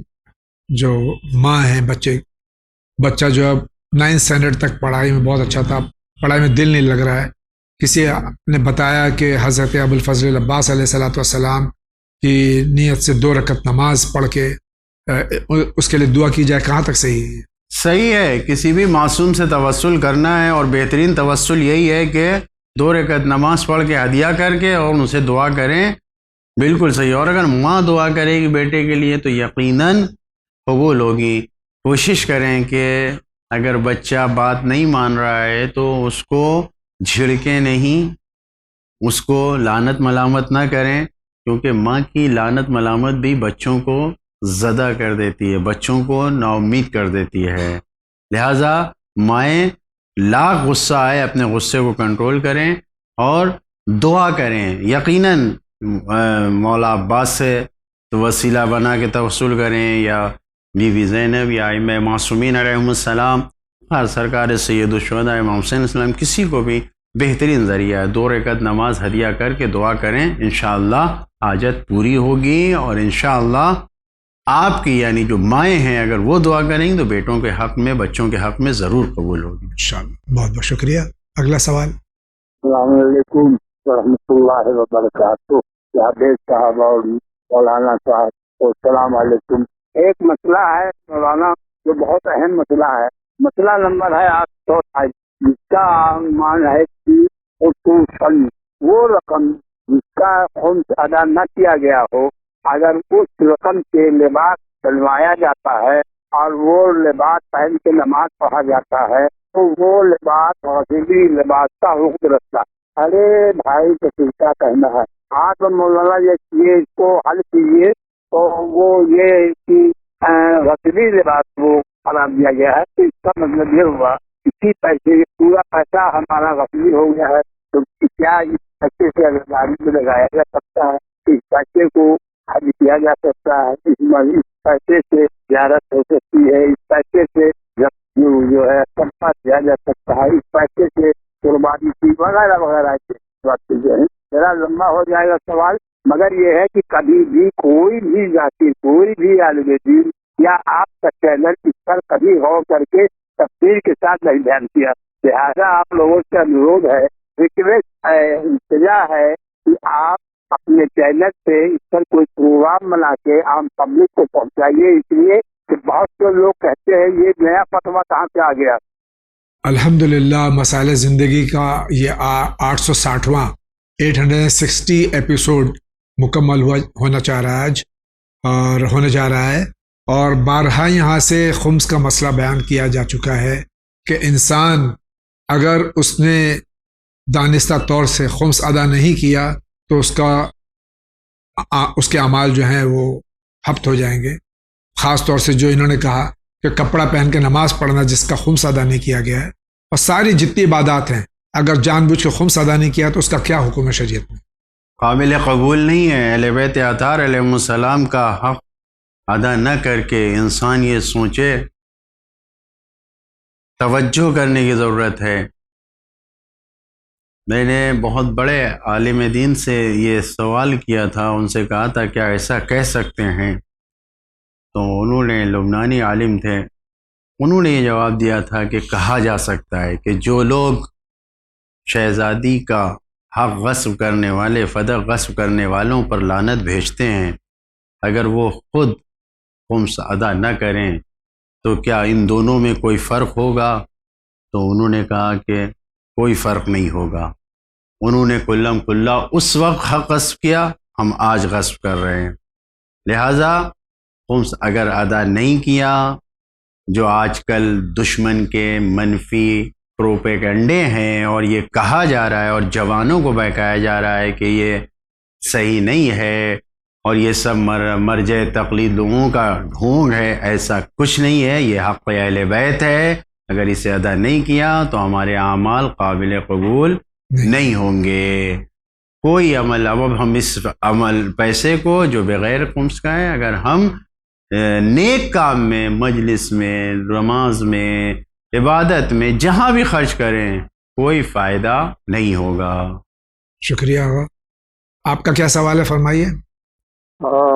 جو ماں ہیں، بچہ جو اب 9th اسٹینڈرڈ تک پڑھائی میں بہت اچھا تھا، پڑھائی میں دل نہیں لگ رہا ہے. کسی نے بتایا کہ حضرت ابوالفضل عباس علیہ السلام کی نیت سے 2 رکعت نماز پڑھ کے اس کے لیے دعا کی جائے. کہاں تک صحیح ہے؟ صحیح ہے، کسی بھی معصوم سے توسل کرنا ہے، اور بہترین توسل یہی ہے کہ 2 رکعت نماز پڑھ کے ہدیہ کر کے اور ان سے دعا کریں. بالکل صحیح. اور اگر ماں دعا کرے گی بیٹے کے لیے تو یقیناً قبول ہوگی. کوشش کریں کہ اگر بچہ بات نہیں مان رہا ہے تو اس کو جھڑکیں نہیں، اس کو لعنت ملامت نہ کریں، کیونکہ ماں کی لعنت ملامت بھی بچوں کو زدہ کر دیتی ہے، بچوں کو نا امید کر دیتی ہے. لہٰذا مائیں لاکھ غصہ آئے اپنے غصے کو کنٹرول کریں اور دعا کریں. یقیناً مولا عباس سے وسیلہ بنا کے توسل کریں، یا بی بی زینب یا ائمہ معصومین علیہم السلام، ہر سرکار سید الشہداء امام حسین علیہ السلام، کسی کو بھی بہترین ذریعہ ہے. 2 رکعت نماز ہدیہ کر کے دعا کریں، انشاءاللہ حاجت پوری ہوگی، اور انشاءاللہ آپ کی یعنی جو مائیں ہیں اگر وہ دعا کریں گی تو بیٹوں کے حق میں، بچوں کے حق میں ضرور قبول ہوگی انشاءاللہ. بہت بہت شکریہ. اگلا سوال. السلام علیکم ورحمۃ اللہ وبرکاتہ. جاوید صاحب اور مولانا صاحب، السلام علیکم. ایک مسئلہ ہے مولانا جو بہت اہم مسئلہ ہے. مسئلہ نمبر ہے 828، جس کا مان ہے کہ وہ رقم جس کا خمس ادا نہ کیا گیا ہو، اگر اس رقم کے لباس بنوایا جاتا ہے اور وہ لباس پہن کے نماز پڑھا جاتا ہے تو وہ لباس غسیلی لباس کا حکم رکھتا ہے. ارے بھائی تو کیا کہنا ہے، آپ مولانا یہ اس کو حل کیجیے. تو وہ یہ کہ غسیلی لباس وہ قرار دیا گیا ہے، تو اس کا مطلب یہ ہوا اسی پیسے پورا پیسہ ہمارا غسیلی ہو گیا ہے، تو کیا اس پیسے سے اگر گاڑی میں لگایا جا سکتا ہے، اس پیسے کو حج کیا جا سکتا ہے، اس پیسے سے زیارت ہو سکتی ہے، اس پیسے سے جو ہے صدقہ دیا جا سکتا ہے، اس پیسے سے قربانی کی وغیرہ وغیرہ کے بات جو ہے. میرا لمبا ہو جائے گا سوال، مگر یہ ہے کہ کبھی بھی کوئی بھی ذاتی، کوئی بھی عالم دین یا آپ کا چینل اس پر کبھی غور کر کے تفصیل کے ساتھ نہیں بیان کیا. لہٰذا آپ لوگوں سے انورودھ ہے، ریکویسٹ ہے، التجا ہے کہ آپ اپنے چینل سے اس پر کوئی پروگرام بنا کے عام پبلک کو پہنچائیے، اس لیے کہ بہت سے لوگ کہتے ہیں یہ نیا فتویٰ کہاں سے آ گیا. الحمدللہ مسائل زندگی کا یہ 860واں 860 ایپیسوڈ مکمل ہونا چاہ رہا ہے آج، اور ہونے جا رہا ہے، اور بارہا یہاں سے خمس کا مسئلہ بیان کیا جا چکا ہے کہ انسان اگر اس نے دانستہ طور سے خمس ادا نہیں کیا تو اس کے اعمال جو ہیں وہ ہفت ہو جائیں گے. خاص طور سے جو انہوں نے کہا کہ کپڑا پہن کے نماز پڑھنا جس کا خمس ادا نہیں کیا گیا ہے، اور ساری جتنی عبادات ہیں اگر جان بوجھ کے خمس ادا نہیں کیا تو اس کا کیا حکم ہے شریعت میں؟ قابل قبول نہیں ہے۔ اہل بیت اطہار علیہ السلام کا حق ادا نہ کر کے انسان یہ سوچے، توجہ کرنے کی ضرورت ہے۔ میں نے بہت بڑے عالم دین سے یہ سوال کیا تھا، ان سے کہا تھا کیا ایسا کہہ سکتے ہیں؟ تو انہوں نے، لبنانی عالم تھے، انہوں نے یہ جواب دیا تھا کہ کہا جا سکتا ہے کہ جو لوگ شہزادی کا حق غصب کرنے والے، فدق غصب کرنے والوں پر لعنت بھیجتے ہیں، اگر وہ خود خمس ادا نہ کریں تو کیا ان دونوں میں کوئی فرق ہوگا؟ تو انہوں نے کہا کہ کوئی فرق نہیں ہوگا۔ انہوں نے کلم کلا اس وقت حق غصب کیا، ہم آج غصب کر رہے ہیں، لہٰذا خمس اگر ادا نہیں کیا، جو آج کل دشمن کے منفی پروپیگنڈے ہیں اور یہ کہا جا رہا ہے اور جوانوں کو بہکایا جا رہا ہے کہ یہ صحیح نہیں ہے اور یہ سب مرجع تقلید لوگوں کا ڈھونگ ہے، ایسا کچھ نہیں ہے، یہ حق اہل بیت ہے، اگر اسے ادا نہیں کیا تو ہمارے اعمال قابل قبول نہیں ہوں گے۔ کوئی عمل، اب ہم اس عمل پیسے کو جو بغیر خمس کا ہے، اگر ہم نیک کام میں، مجلس میں، نماز میں، عبادت میں، جہاں بھی خرچ کریں کوئی فائدہ نہیں ہوگا۔ شکریہ آغا۔ آپ کا کیا سوال ہے، فرمائیے۔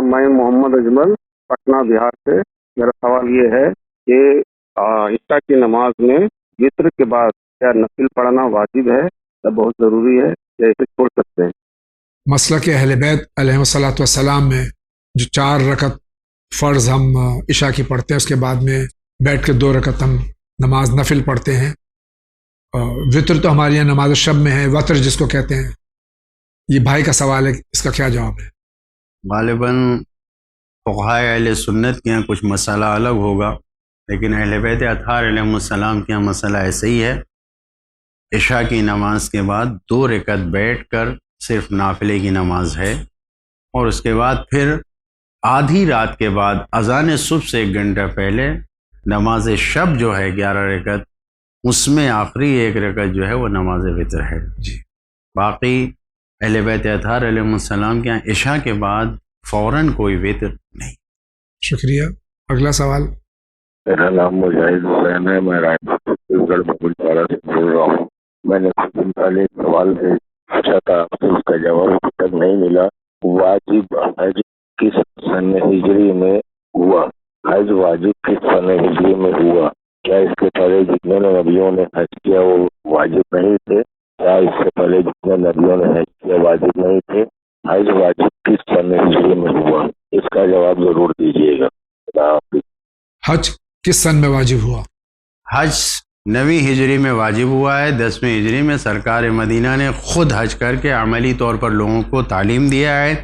میں محمد اجمل پٹنہ بہار سے، میرا سوال یہ ہے کہ عشاء کی نماز میں وتر کے بعد کیا نفل پڑھنا واجب ہے یا بہت ضروری ہے یا اسے چھوڑ سکتے ہیں؟ مسلک اہل بیت علیہ الصلوۃ والسلام میں جو 4 رکعت فرض ہم عشاء کی پڑھتے ہیں، اس کے بعد میں بیٹھ کے 2 رکعت ہم نماز نفل پڑھتے ہیں۔ وطر تو ہمارے یہاں نماز شب میں ہے، وطر جس کو کہتے ہیں۔ یہ بھائی کا سوال ہے، اس کا کیا جواب ہے؟ غالباً فقہاء اہل سنت کے یہاں کچھ مسئلہ الگ ہوگا، لیکن اہل بیت اطہار علیہ السلام کے یہاں مسئلہ ایسا ہی ہے۔ عشاء کی نماز کے بعد 2 رکعت بیٹھ کر صرف نافلے کی نماز ہے، اور اس کے بعد پھر آدھی رات کے بعد اذان صبح سے 1 گھنٹہ پہلے نماز شب جو ہے 11 رکعت، اس میں آخری 1 رکعت جو ہے وہ نماز وتر ہے۔ باقی اہل بیت اطہار علیہ السلام کے یہاں عشاء کے بعد فوراً کوئی وتر نہیں۔ شکریہ۔ اگلا سوال۔ میرا نام مجاہد حسین ہے، میں رائے چھتیس گڑھ ببول پارا سے بول رہا ہوں۔ میں نے کچھ دن پہلے ایک سوال پوچھا تھا، اس کا جواب ابھی تک نہیں ملا۔ واجب حج کس سن ہجری میں ہوا؟ حج واجب کس سن ہجری میں ہوا؟ کیا اس کے پہلے جتنے نبیوں نے حج کیا وہ واجب نہیں تھے؟ کیا اس سے پہلے جتنے نبیوں نے حج کیا واجب نہیں تھے؟ حج واجب کس سن ہجری میں ہوا؟ اس کا جواب ضرور دیجیے گا۔ خدا حافظ۔ حج کس سن میں واجب ہوا؟ حج 9ویں ہجری میں واجب ہوا ہے۔ 10ویں ہجری میں سرکار مدینہ نے خود حج کر کے عملی طور پر لوگوں کو تعلیم دیا ہے۔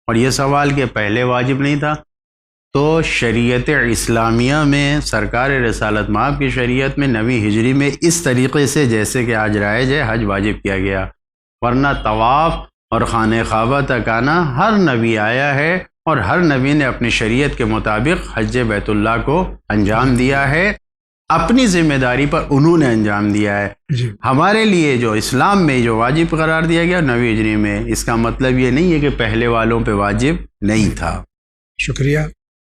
اور یہ سوال کہ پہلے واجب نہیں تھا، تو شریعت اسلامیہ میں سرکار رسالت مآب کی شریعت میں 9ویں ہجری میں اس طریقے سے جیسے کہ آج رائج ہے حج واجب کیا گیا، ورنہ طواف اور خانہ کعبہ تک آنا ہر نبی آیا ہے، اور ہر نبی نے اپنی شریعت کے مطابق حج بیت اللہ کو انجام دیا ہے، اپنی ذمہ داری پر انہوں نے انجام دیا ہے۔ ہمارے لیے جو اسلام میں جو واجب قرار دیا گیا 9ویں ہجری میں، اس کا مطلب یہ نہیں ہے کہ پہلے والوں پہ واجب نہیں تھا۔ شکریہ۔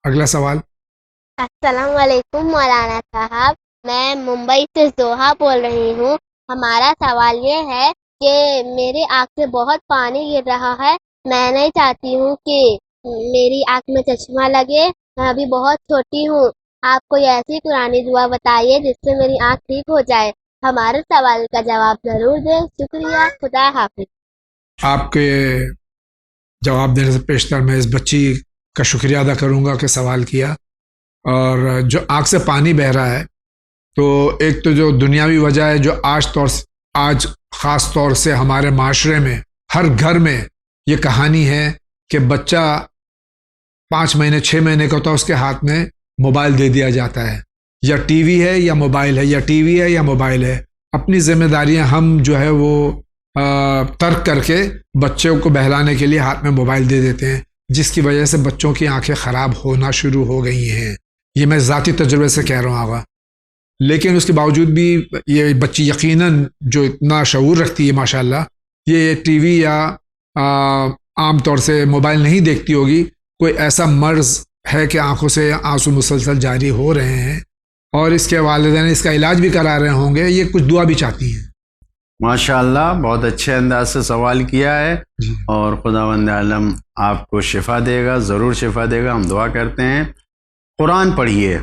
اگلا سوال۔ السلام علیکم مولانا صاحب، میں ممبئی سے زوہا بول رہی ہوں۔ ہمارا سوال یہ ہے کہ میری آنکھ سے بہت پانی گر رہا ہے، میں نہیں چاہتی ہوں کہ میری آنکھ میں چشمہ لگے، میں ابھی بہت چھوٹی ہوں، آپ کوئی ایسی قرآنی دعا بتائیے جس سے میری آنکھ ٹھیک ہو جائے۔ ہمارے سوال کا جواب ضرور دیں، شکریہ، خدا حافظ۔ آپ کے جواب دینے سے پیشتر میں اس بچی کا شکریہ ادا کروں گا کہ سوال کیا۔ اور جو آنکھ سے پانی بہہ رہا ہے، تو ایک تو جو دنیاوی وجہ ہے، جو آج خاص طور سے ہمارے معاشرے میں ہر گھر میں یہ کہانی ہے کہ بچہ 5 مہینے 6 مہینے کا ہوتا ہے، اس کے ہاتھ میں موبائل دے دیا جاتا ہے، یا ٹی وی ہے یا موبائل ہے، یا ٹی وی ہے یا موبائل ہے۔ اپنی ذمہ داریاں ہم جو ہے وہ ترک کر کے بچوں کو بہلانے کے لیے ہاتھ میں موبائل دے دیتے ہیں، جس کی وجہ سے بچوں کی آنکھیں خراب ہونا شروع ہو گئی ہیں۔ یہ میں ذاتی تجربے سے کہہ رہا ہوں آغا۔ لیکن اس کے باوجود بھی یہ بچی یقیناً جو اتنا شعور رکھتی ہے ماشاءاللہ، یہ ٹی وی یا عام طور سے موبائل نہیں دیکھتی ہوگی، کوئی ایسا مرض ہے کہ آنکھوں سے آنسو مسلسل جاری ہو رہے ہیں اور اس کے والدین اس کا علاج بھی کرا رہے ہوں گے، یہ کچھ دعا بھی چاہتی ہیں۔ ماشاء اللہ، بہت اچھے انداز سے سوال کیا ہے، اور خداوند عالم آپ کو شفا دے گا، ضرور شفا دے گا، ہم دعا کرتے ہیں۔ قرآن پڑھیے،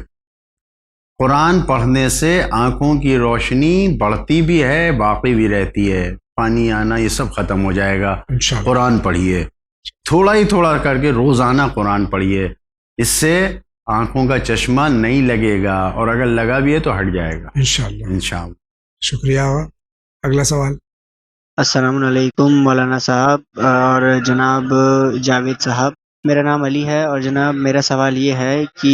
قرآن پڑھنے سے آنکھوں کی روشنی بڑھتی بھی ہے، باقی بھی رہتی ہے، پانی آنا یہ سب ختم ہو جائے گا۔ قرآن پڑھیے، تھوڑا ہی تھوڑا کر کے روزانہ قرآن پڑھیے، اس سے آنکھوں کا چشمہ نہیں لگے گا، اور اگر لگا بھی ہے تو ہٹ جائے گا انشاءاللہ۔ انشاءاللہ۔ شکریہ۔ اگلا سوال۔ السلام علیکم مولانا صاحب اور جناب جاوید صاحب، میرا نام علی ہے، اور جناب میرا سوال یہ ہے کہ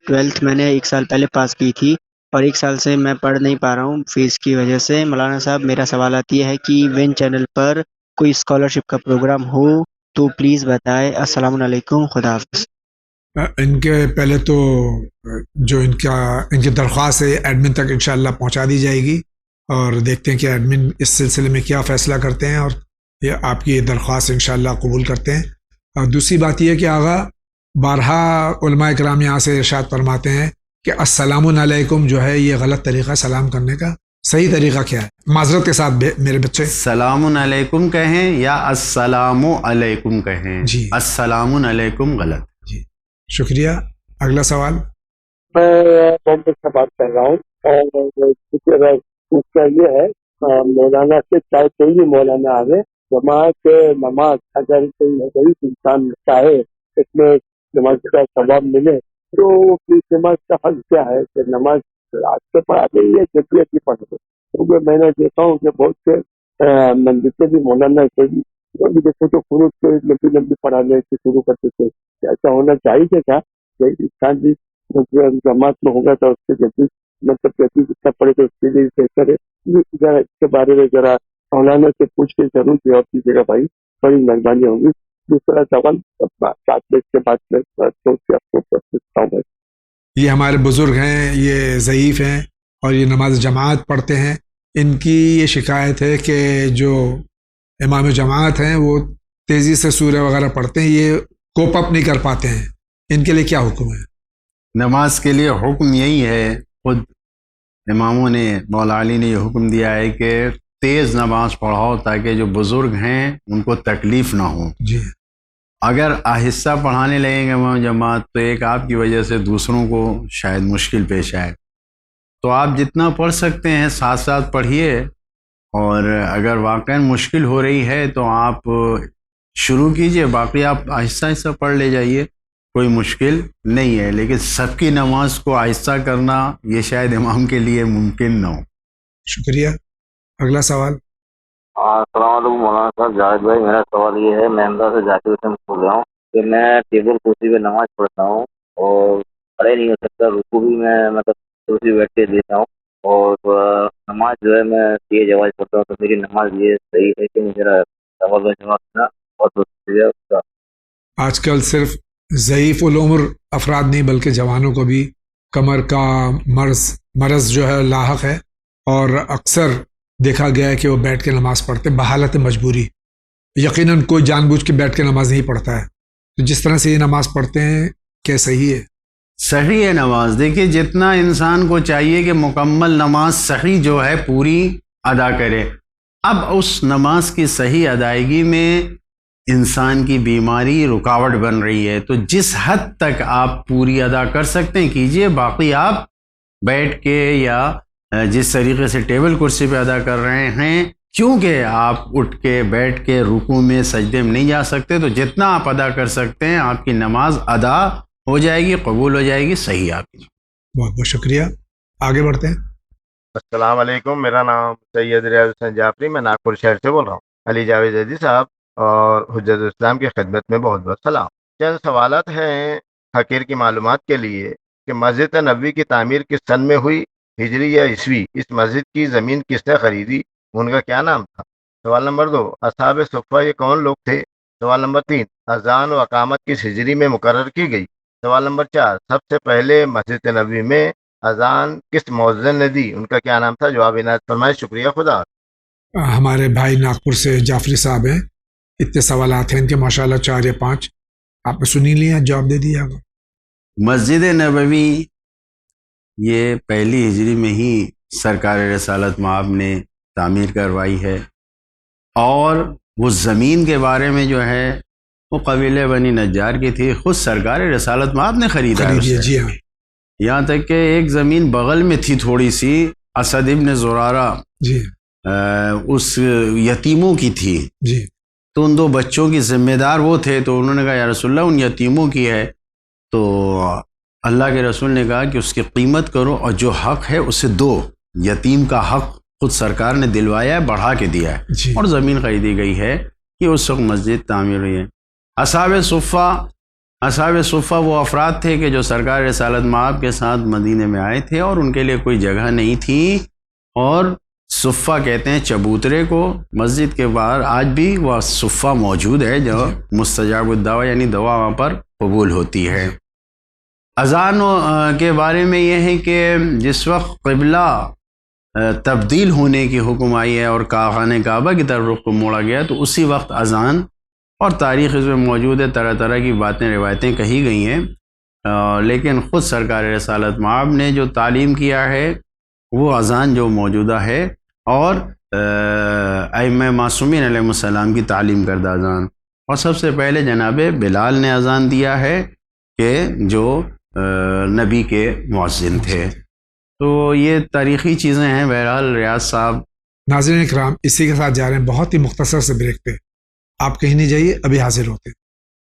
12th میں نے 1 سال پہلے پاس کی تھی، اور 1 سال سے میں پڑھ نہیں پا رہا ہوں فیس کی وجہ سے۔ مولانا صاحب میرا سوالات یہ ہے کہ وین چینل پر کوئی اسکالرشپ کا پروگرام ہو تو پلیز بتائے۔ السلام علیکم، خدا حافظ۔ ان کے پہلے تو جو ان کی درخواست ہے ایڈمن تک انشاءاللہ پہنچا دی جائے گی، اور دیکھتے ہیں کہ ایڈمن اس سلسلے میں کیا فیصلہ کرتے ہیں، اور یہ آپ کی درخواست انشاءاللہ قبول کرتے ہیں۔ اور دوسری بات یہ ہے کہ آغا بارہا علماء کرام یہاں سے ارشاد فرماتے ہیں کہ السلام علیکم جو ہے یہ غلط طریقہ سلام کرنے کا، صحیح طریقہ کیا ہے؟ معذرت کے ساتھ میرے بچے، السلام علیکم کہیں یا السلام علیکم کہیں؟ جی السلام علیکم غلط۔ جی شکریہ۔ اگلا سوال۔ میں بمبئی سے بات کر رہا ہوں، اور اس کا یہ ہے مولانا سے چاہے کوئی بھی مولانا آگے جماعت نماز اگر کوئی غریب انسان چاہے اس میں نماز کا ثواب ملے تو نماز کا حل کیا ہے کہ نماز رات سے پڑھا دے یا جبریت کی پڑھ دے؟ کیونکہ میں نے دیکھا ہوں کہ بہت سے مندر سے بھی مولانا سے بھی دیکھو تو فروغ سے لمبی لمبی پڑھانے سے شروع کرتے تھے، ایسا ہونا چاہیے کیا کہ انسان بھی جماعت میں ہوگا تو اس سے جلدی مطلب کہتی جتنا پڑے تو اس کے لیے بہتر ہے؟ ذرا اس کے بارے میں ذرا مولانا سے پوچھ کے ضرور جواب دیجیے گا بھائی، بڑی مہربانی ہوگی۔ دوسرا سوال 7 بجے کے بعد میں سوچ کے آپ کو پوچھتا ہوں۔ یہ ہمارے بزرگ ہیں، یہ ضعیف ہیں اور یہ نماز جماعت پڑھتے ہیں، ان کی یہ شکایت ہے کہ جو امام جماعت ہیں وہ تیزی سے سورہ وغیرہ پڑھتے ہیں، یہ کوپ اپ نہیں کر پاتے ہیں، ان کے لیے کیا حکم ہے؟ نماز کے لیے حکم یہی ہے، خود اماموں نے، مولا علی نے یہ حکم دیا ہے کہ تیز نماز پڑھاؤ تاکہ جو بزرگ ہیں ان کو تکلیف نہ ہو۔ جی اگر آہستہ پڑھانے لگیں گے امام جماعت تو ایک آپ کی وجہ سے دوسروں کو شاید مشکل پیش آئے، تو آپ جتنا پڑھ سکتے ہیں ساتھ ساتھ پڑھیے، اور اگر واقعاً مشکل ہو رہی ہے تو آپ شروع کیجئے، باقی آپ آہستہ آہستہ پڑھ لے جائیے، کوئی مشکل نہیں ہے، لیکن سب کی نماز کو آہستہ کرنا یہ شاید امام کے لیے ممکن نہ ہو۔ شکریہ۔ اگلا سوال۔ السلام علیکم مولانا صاحب، جاوید بھائی، میرا سوال یہ ہے، میں احمدآباد سے ذاکر حسین بول رہا ہوں کہ میں ٹیبل کرسی پہ نماز پڑھتا ہوں اور کھڑے نہیں ہو سکتا، رکوع بھی میں مطلب کرسی بیٹھ کے دیتا ہوں، اور نماز جو ہے میں تیز آواز پڑھتا ہوں، تو میری نماز یہ صحیح ہے کہ میرا سوال جمع کرنا اور شکریہ اس کا۔ آج کل صرف ضعیف العمر افراد نہیں بلکہ جوانوں کو بھی کمر کا مرض جو ہے لاحق ہے، اور اکثر دیکھا گیا ہے کہ وہ بیٹھ کے نماز پڑھتے بحالت مجبوری، یقیناً کوئی جان بوجھ کے بیٹھ کے نماز نہیں پڑھتا ہے، تو جس طرح سے یہ نماز پڑھتے ہیں کیا صحیح ہے؟ صحیح ہے نماز، دیکھیے جتنا انسان کو چاہیے کہ مکمل نماز صحیح جو ہے پوری ادا کرے، اب اس نماز کی صحیح ادائیگی میں انسان کی بیماری رکاوٹ بن رہی ہے، تو جس حد تک آپ پوری ادا کر سکتے ہیں کیجئے، باقی آپ بیٹھ کے یا جس طریقے سے ٹیبل کرسی پہ ادا کر رہے ہیں، کیونکہ آپ اٹھ کے بیٹھ کے رکوع میں سجدے میں نہیں جا سکتے، تو جتنا آپ ادا کر سکتے ہیں آپ کی نماز ادا ہو جائے گی، قبول ہو جائے گی، صحیح آپ کی۔ بہت بہت شکریہ۔ آگے بڑھتے ہیں۔ السلام علیکم، میرا نام سید ریاض حسین جعفری، میں ناگپور شہر سے بول رہا ہوں۔ علی جاوید زیدی صاحب اور حجت اسلام کی خدمت میں بہت بہت سلام۔ چند سوالات ہیں حقیر کی معلومات کے لیے کہ مسجد نبوی کی تعمیر کس سن میں ہوئی، ہجری یا عیسوی؟ اس مسجد کی زمین کس نے خریدی، ان کا کیا نام تھا؟ سوال نمبر 2، اصحاب صفہ یہ کون لوگ تھے؟ سوال نمبر 3، اذان و اقامت کس ہجری میں مقرر کی گئی؟ سوال نمبر 4، سب سے پہلے مسجد نبوی میں اذان کس مؤذن نے دی، ان کا کیا نام تھا؟ جواب عنایت فرمائے، شکریہ، خدا۔ ہمارے بھائی ناگپور سے جعفری صاحب ہیں، اتنے سوالات ہیں ان کے ماشاءاللہ 4 یا 5 آپ نے سنی لیا، جواب دے دیا. مسجد نبوی یہ پہلی ہجری میں ہی سرکار رسالت مآب نے تعمیر کروائی ہے، اور وہ زمین کے بارے میں جو ہے وہ قبیلہ بنی نجار کی تھی، خود سرکار رسالت مآب نے خریدا ہے اسے. جی ہاں. یہاں تک کہ ایک زمین بغل میں تھی تھوڑی سی، اسد ابن زرارہ جی اس یتیموں کی تھی، جی تو ان 2 بچوں کی ذمہ دار وہ تھے، تو انہوں نے کہا یا رسول اللہ ان یتیموں کی ہے، تو اللہ کے رسول نے کہا کہ اس کی قیمت کرو اور جو حق ہے اسے دو. یتیم کا حق خود سرکار نے دلوایا ہے، بڑھا کے دیا ہے، جی. اور زمین خریدی گئی ہے کہ اس وقت مسجد تعمیر ہوئی ہے. اصحاب صفہ وہ افراد تھے کہ جو سرکار رسالت مآب کے ساتھ مدینے میں آئے تھے اور ان کے لیے کوئی جگہ نہیں تھی، اور صفہ کہتے ہیں چبوترے کو. مسجد کے باہر آج بھی وہ صفہ موجود ہے جو مستجاب الدعوہ یعنی دعا وہاں پر قبول ہوتی ہے. اذان کے بارے میں یہ ہے کہ جس وقت قبلہ تبدیل ہونے کی حکم آئی ہے اور خانہ کعبہ کی طرف رخ کو موڑا گیا، تو اسی وقت اذان، اور تاریخ اس میں موجود ہے، طرح طرح کی باتیں روایتیں کہی گئی ہیں، لیکن خود سرکار رسالت مآب نے جو تعلیم کیا ہے وہ اذان جو موجودہ ہے، اور ائمہ معصومین علیہ السلام کی تعلیم کردہ اذان. اور سب سے پہلے جناب بلال نے اذان دیا ہے کہ جو نبی کے مؤذن تھے. تو یہ تاریخی چیزیں ہیں. بہرحال ریاض صاحب. ناظرین اکرام، اسی کے ساتھ جا رہے ہیں بہت ہی مختصر سے بریک پہ. آپ کہیں نہیں جائیے، ابھی حاضر ہوتے ہیں.